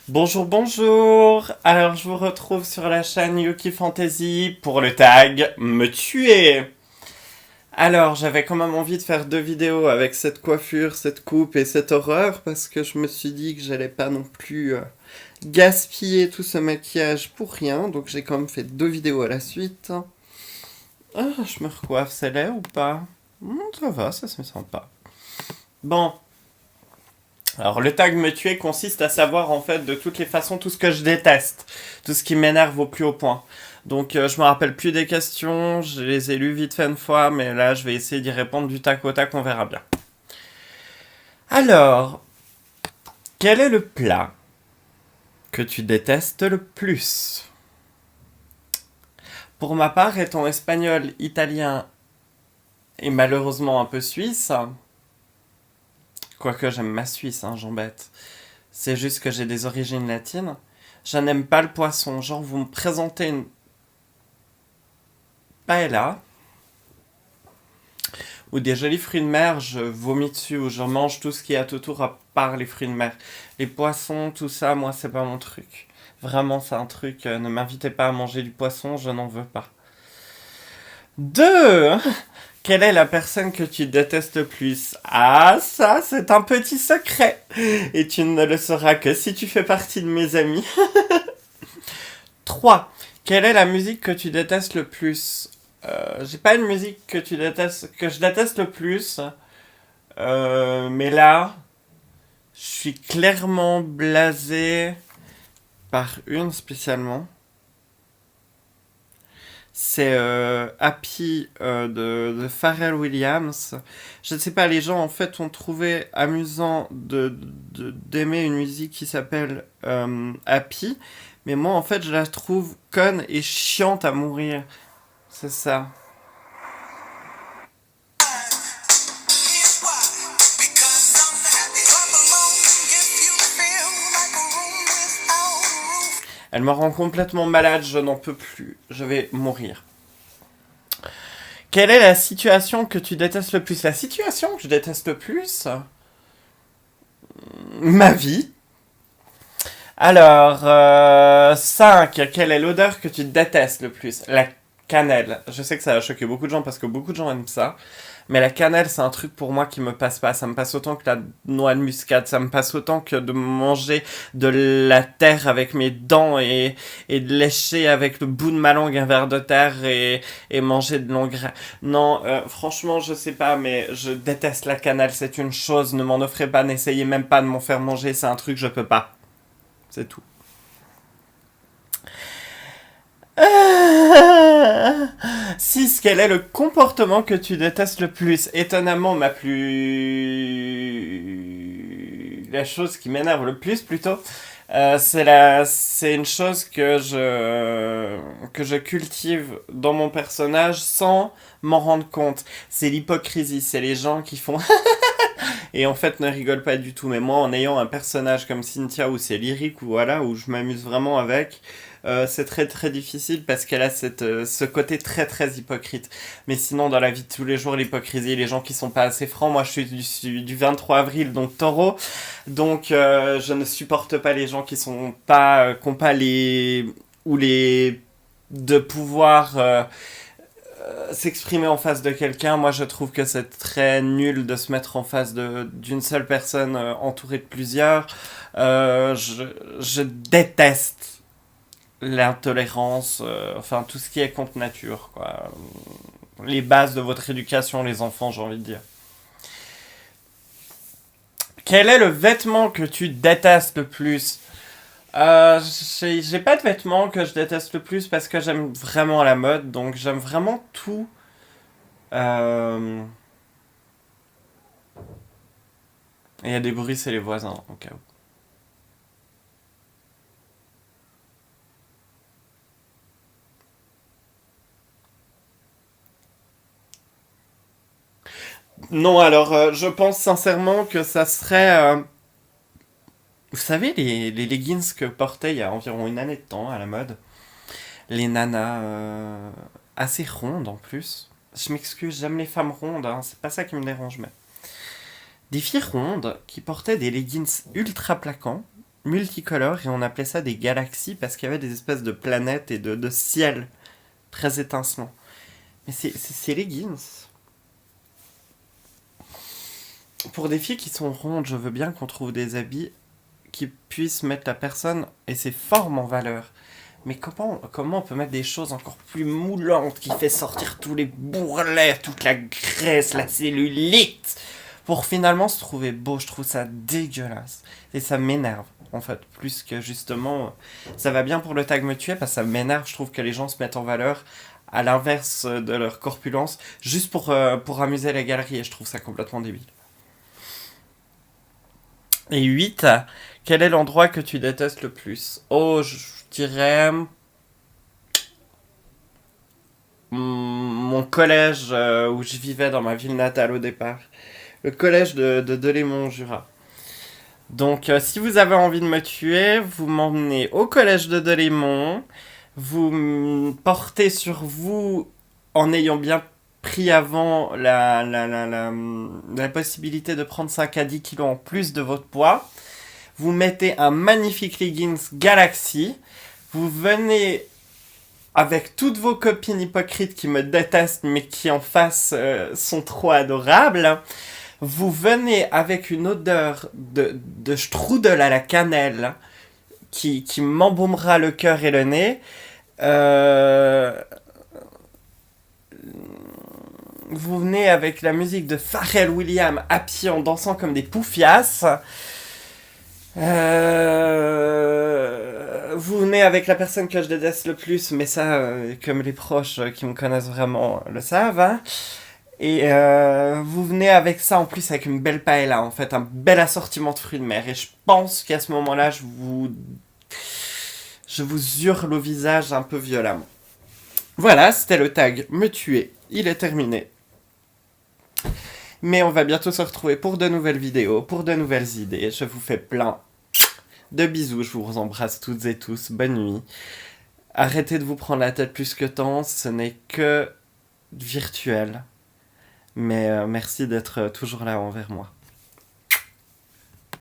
Bonjour, bonjour. Alors, je vous retrouve sur la chaîne Yuki Fantasy pour le tag Me tuer. Alors, j'avais quand même envie de faire deux vidéos avec cette coiffure, cette coupe et cette horreur parce que je me suis dit que j'allais pas non plus gaspiller tout ce maquillage pour rien. Donc, j'ai quand même fait deux vidéos à la suite. Ah, je me recoiffe, c'est laid ou pas? Ça va, ça se met sympa. Bon, alors le tag me tuer consiste à savoir en fait de toutes les façons tout ce que je déteste, tout ce qui m'énerve au plus haut point. Donc je me rappelle plus des questions, je les ai lues vite fait une fois, mais là je vais essayer d'y répondre du tac au tac, on verra bien. Alors, quel est le plat que tu détestes le plus? Pour ma part, étant espagnol, italien et malheureusement un peu suisse, quoique j'aime ma Suisse, hein, j'embête, c'est juste que j'ai des origines latines, je n'aime pas le poisson. Genre, vous me présentez une paella ou des jolis fruits de mer, je vomis dessus ou je mange tout ce qu'il y a autour à part les fruits de mer. Les poissons, tout ça, moi, c'est pas mon truc. Vraiment, c'est un truc. Ne m'invitez pas à manger du poisson, je n'en veux pas. Deux. Quelle est la personne que tu détestes le plus? Ah, ça, c'est un petit secret. Et tu ne le sauras que si tu fais partie de mes amis. 3. Quelle est la musique que tu détestes le plus? J'ai pas une musique que tu détestes, que je déteste le plus. Mais là, je suis clairement blasé par une spécialement. C'est Happy de Pharrell Williams. Je ne sais pas, les gens en fait ont trouvé amusant d'aimer une musique qui s'appelle Happy. Mais moi en fait je la trouve conne et chiante à mourir. C'est ça. Elle me rend complètement malade, je n'en peux plus. Je vais mourir. Quelle est la situation que tu détestes le plus? La situation que je déteste le plus? Ma vie. Alors, 5. Quelle est l'odeur que tu détestes le plus? La cannelle. Je sais que ça va choquer beaucoup de gens parce que beaucoup de gens aiment ça. Mais la cannelle, c'est un truc pour moi qui me passe pas. Ça me passe autant que la noix de muscade. Ça me passe autant que de manger de la terre avec mes dents et de lécher avec le bout de ma langue un verre de terre et manger de l'engrais. Non, franchement, je sais pas, mais je déteste la cannelle. C'est une chose. Ne m'en offrez pas. N'essayez même pas de m'en faire manger. C'est un truc, je peux pas. C'est tout. 6. Quel est le comportement que tu détestes le plus? Étonnamment, ma plus... La chose qui m'énerve le plus, plutôt, c'est une chose que je cultive dans mon personnage sans m'en rendre compte. C'est l'hypocrisie. C'est les gens qui font et en fait ne rigolent pas du tout. Mais moi, en ayant un personnage comme Cynthia où c'est lyrique ou voilà où je m'amuse vraiment avec, c'est très très difficile parce qu'elle a ce côté très très hypocrite. Mais sinon, dans la vie de tous les jours, l'hypocrisie, les gens qui sont pas assez francs, moi je suis du 23 avril, donc taureau, donc je ne supporte pas les gens qui sont pas, qui ont pas les, ou les, de pouvoir s'exprimer en face de quelqu'un. Moi je trouve que c'est très nul de se mettre en face d'une seule personne entourée de plusieurs. Je déteste l'intolérance, enfin tout ce qui est contre nature, quoi. Les bases de votre éducation, les enfants, j'ai envie de dire. Quel est le vêtement que tu détestes le plus? J'ai pas de vêtements que je déteste le plus parce que j'aime vraiment la mode, donc j'aime vraiment tout. Euh... Il y a des bruits, c'est les voisins, au cas où. Non, alors, je pense sincèrement que ça serait... vous savez, les leggings que portaient il y a environ une année de temps à la mode. Les nanas assez rondes en plus. Je m'excuse, j'aime les femmes rondes, hein, c'est pas ça qui me dérange, mais... Des filles rondes qui portaient des leggings ultra plaquants. multicolores et on appelait ça des galaxies parce qu'il y avait des espèces de planètes et de ciel très étincelants. Mais c'est leggings. Pour des filles qui sont rondes, je veux bien qu'on trouve des habits qui puissent mettre la personne et ses formes en valeur. Mais comment on peut mettre des choses encore plus moulantes qui fait sortir tous les bourrelets, toute la graisse, la cellulite, pour finalement se trouver beau? Je trouve ça dégueulasse. Et ça m'énerve, en fait, plus que justement... Ça va bien pour le tag me tuer, parce que ça m'énerve, je trouve que les gens se mettent en valeur à l'inverse de leur corpulence, juste pour amuser les galeries, et je trouve ça complètement débile. Et 8, quel est l'endroit que tu détestes le plus? Oh, je dirais... Mon collège où je vivais dans ma ville natale au départ. Le collège de Delémont-Jura. Donc, si vous avez envie de me tuer, vous m'emmenez au collège de Delémont. Vous me portez sur vous en ayant bien pris avant la possibilité de prendre 5 à 10 kilos en plus de votre poids. Vous mettez un magnifique leggings Galaxy. Vous venez avec toutes vos copines hypocrites qui me détestent mais qui en face sont trop adorables. Vous venez avec une odeur de strudel à la cannelle qui m'embaumera le cœur et le nez. Vous venez avec la musique de Pharrell Williams à pied en dansant comme des poufias. Vous venez avec la personne que je déteste le plus, mais ça, comme les proches qui me connaissent vraiment le savent. Hein. Et vous venez avec ça en plus avec une belle paella, en fait, un bel assortiment de fruits de mer. Et je pense qu'à ce moment-là, je vous hurle au visage un peu violemment. Voilà, c'était le tag me tuer. Il est terminé. Mais on va bientôt se retrouver pour de nouvelles vidéos, pour de nouvelles idées. Je vous fais plein de bisous. Je vous embrasse toutes et tous. Bonne nuit. Arrêtez de vous prendre la tête plus que tant. Ce n'est que virtuel. Mais merci d'être toujours là envers moi.